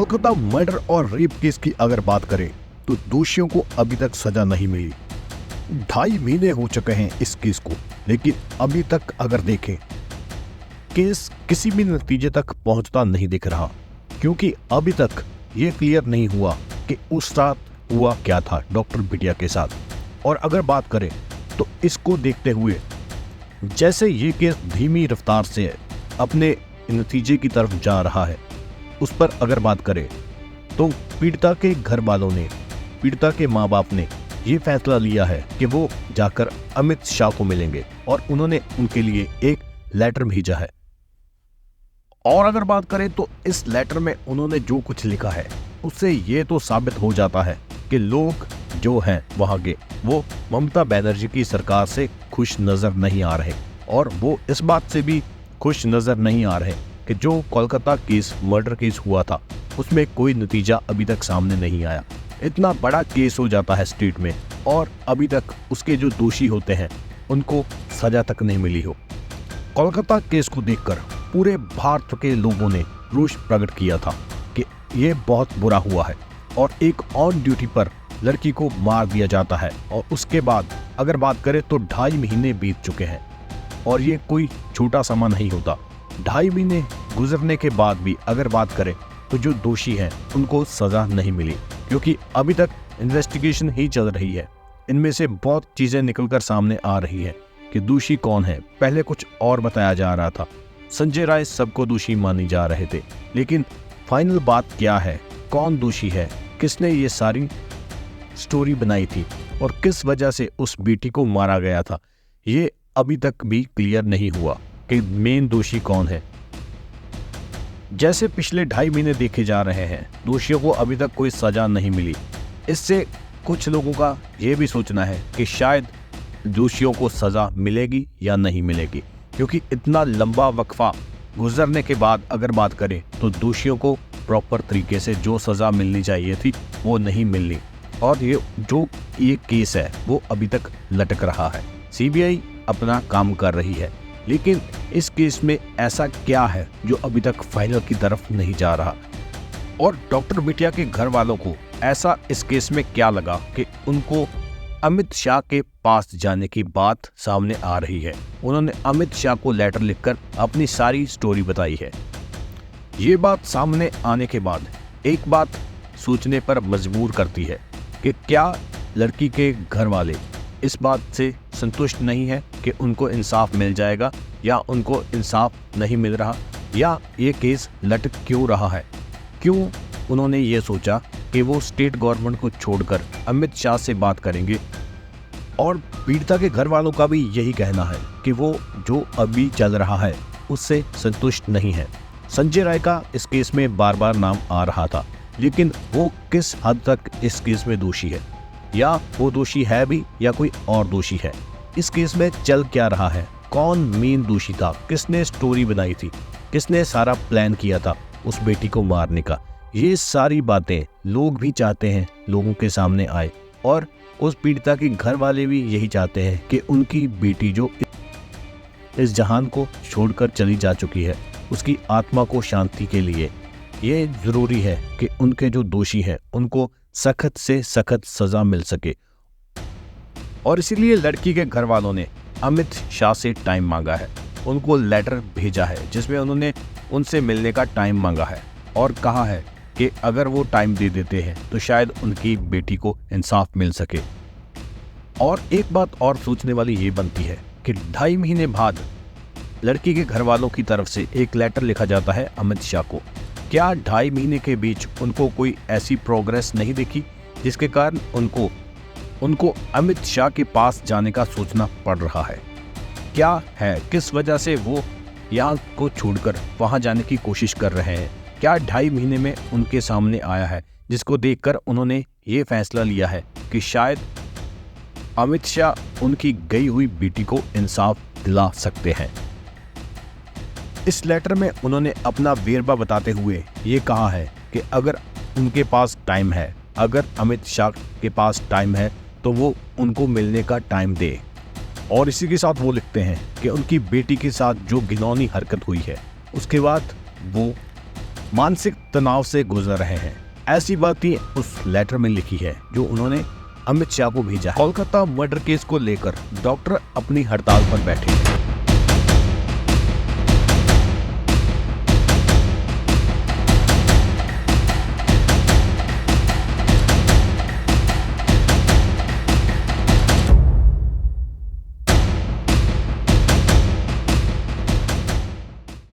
Kolkata murder और rape case की अगर बात करें तो दोषियों को अभी तक सजा नहीं मिली। 2.5 महीने हो चुके हैं इस केस को, लेकिन अभी तक अगर देखें केस किसी भी नतीजे तक पहुंचता नहीं दिख रहा, क्योंकि अभी तक ये क्लियर नहीं हुआ कि उस रात हुआ क्या था डॉक्टर बिटिया के साथ। और अगर बात करें तो इसको देखते हुए जैसे ये केस धीमी रफ्तार से अपने नतीजे की तरफ जा रहा है, उस पर अगर बात करें तो पीड़िता के घर वालों ने, पीड़िता के माँ बाप ने ये फैसला लिया है कि वो जाकर अमित शाह को मिलेंगे और उन्होंने उनके लिए एक लेटर भेजा है। और अगर बात करें तो इस लेटर में उन्होंने जो कुछ लिखा है उससे ये तो साबित हो जाता है कि लोग जो हैं वहां के, वो ममता बनर्जी की सरकार से खुश नजर नहीं आ रहे, और वो इस बात से भी खुश नजर नहीं आ रहे कि जो कोलकाता केस मर्डर केस हुआ था उसमें कोई नतीजा अभी तक सामने नहीं आया। इतना बड़ा केस हो जाता है स्टेट में और अभी तक उसके जो दोषी होते हैं उनको सजा तक नहीं मिली हो। कोलकाता केस को देखकर पूरे भारत के लोगों ने रोष प्रकट किया था कि ये बहुत बुरा हुआ है और एक ऑन ड्यूटी पर लड़की को मार दिया जाता है। और उसके बाद अगर बात करें तो 2.5 महीने बीत चुके हैं और ये कोई छोटा समय नहीं होता। 2.5 महीने गुजरने के बाद भी अगर बात करें तो जो दोषी हैं उनको सजा नहीं मिली, क्योंकि अभी तक इन्वेस्टिगेशन ही चल रही है। इनमें से बहुत चीजें निकलकर सामने आ रही है कि दोषी कौन है। पहले कुछ और बताया जा रहा था, संजय राय सबको दोषी मानी जा रहे थे, लेकिन फाइनल बात क्या है, कौन दोषी है, किसने ये सारी स्टोरी बनाई थी और किस वजह से उस बेटी को मारा गया था, ये अभी तक भी क्लियर नहीं हुआ कि मेन दोषी कौन है। जैसे पिछले 2.5 महीने देखे जा रहे हैं, दोषियों को अभी तक कोई सजा नहीं मिली। इससे कुछ लोगों का यह भी सोचना है कि शायद दोषियों को सजा मिलेगी या नहीं मिलेगी, क्योंकि इतना लंबा वक्फा गुजरने के बाद अगर बात करें तो दोषियों को प्रॉपर तरीके से जो सजा मिलनी चाहिए थी वो नहीं मिलनी, और ये केस है वो अभी तक लटक रहा है। सीबीआई अपना काम कर रही है, लेकिन इस केस में ऐसा क्या है जो अभी तक फाइनल की तरफ नहीं जा रहा। और डॉक्टर बिटिया के घर वालों को ऐसा इस केस में क्या लगा कि उनको अमित शाह के पास जाने की बात सामने आ रही है। उन्होंने अमित शाह को लेटर लिखकर अपनी सारी स्टोरी बताई है। ये बात सामने आने के बाद एक बात सोचने पर मजबूर करती है कि क्या लड़की के घर वाले इस बात से संतुष्ट नहीं है कि उनको इंसाफ मिल जाएगा, या उनको इंसाफ नहीं मिल रहा, या ये केस लटक क्यों रहा है। क्यों उन्होंने ये सोचा कि वो स्टेट गवर्नमेंट को छोड़कर अमित शाह से बात करेंगे। और पीड़िता के घर वालों का भी यही कहना है कि वो जो अभी चल रहा है उससे संतुष्ट नहीं है। संजय राय का इस केस में बार बार नाम आ रहा था, लेकिन वो किस हद तक इस केस में दोषी है, या वो दोषी है भी या कोई और दोषी है। इस केस में चल क्या रहा है, कौन मेन दोषी था, किसने स्टोरी बनाई थी, किसने सारा प्लान किया था उस बेटी को मारने का, ये सारी बातें लोग भी चाहते हैं लोगों के सामने आए। और उस पीड़िता के घर वाले भी यही चाहते हैं कि उनकी बेटी जो इस जहान को छोड़कर चली जा चुकी है, उसकी आत्मा को शांति के लिए ये जरूरी है कि उनके जो दोषी हैं उनको सख्त से सख्त सजा मिल सके। और इसीलिए लड़की के घर वालों ने अमित शाह से टाइम मांगा है, उनको लेटर भेजा है जिसमें उन्होंने उनसे मिलने का टाइम मांगा है और कहा है कि अगर वो टाइम दे देते हैं तो शायद उनकी बेटी को इंसाफ मिल सके। और एक बात और सोचने वाली ये बनती है कि 2.5 महीने बाद लड़की के घर वालों की तरफ से एक लेटर लिखा जाता है अमित शाह को। क्या 2.5 महीने के बीच उनको कोई ऐसी प्रोग्रेस नहीं दिखी जिसके कारण उनको अमित शाह के पास जाने का सोचना पड़ रहा है? क्या है, किस वजह से वो यहाँ को छोड़कर वहाँ जाने की कोशिश कर रहे हैं? क्या 2.5 महीने में उनके सामने आया है जिसको देखकर उन्होंने ये फैसला लिया है कि शायद अमित शाह उनकी गई हुई बेटी को इंसाफ दिला सकते हैं? इस लेटर में उन्होंने अपना वेरवा बताते हुए ये कहा है कि अगर उनके पास टाइम है, अगर अमित शाह के पास टाइम है तो वो उनको मिलने का टाइम दे। और इसी के साथ वो लिखते हैं कि उनकी बेटी के साथ जो घिनौनी हरकत हुई है उसके बाद वो मानसिक तनाव से गुजर रहे हैं। ऐसी बातें उस लेटर में लिखी है जो उन्होंने अमित शाह को भेजा। कोलकाता मर्डर केस को लेकर डॉक्टर अपनी हड़ताल पर बैठे हैं।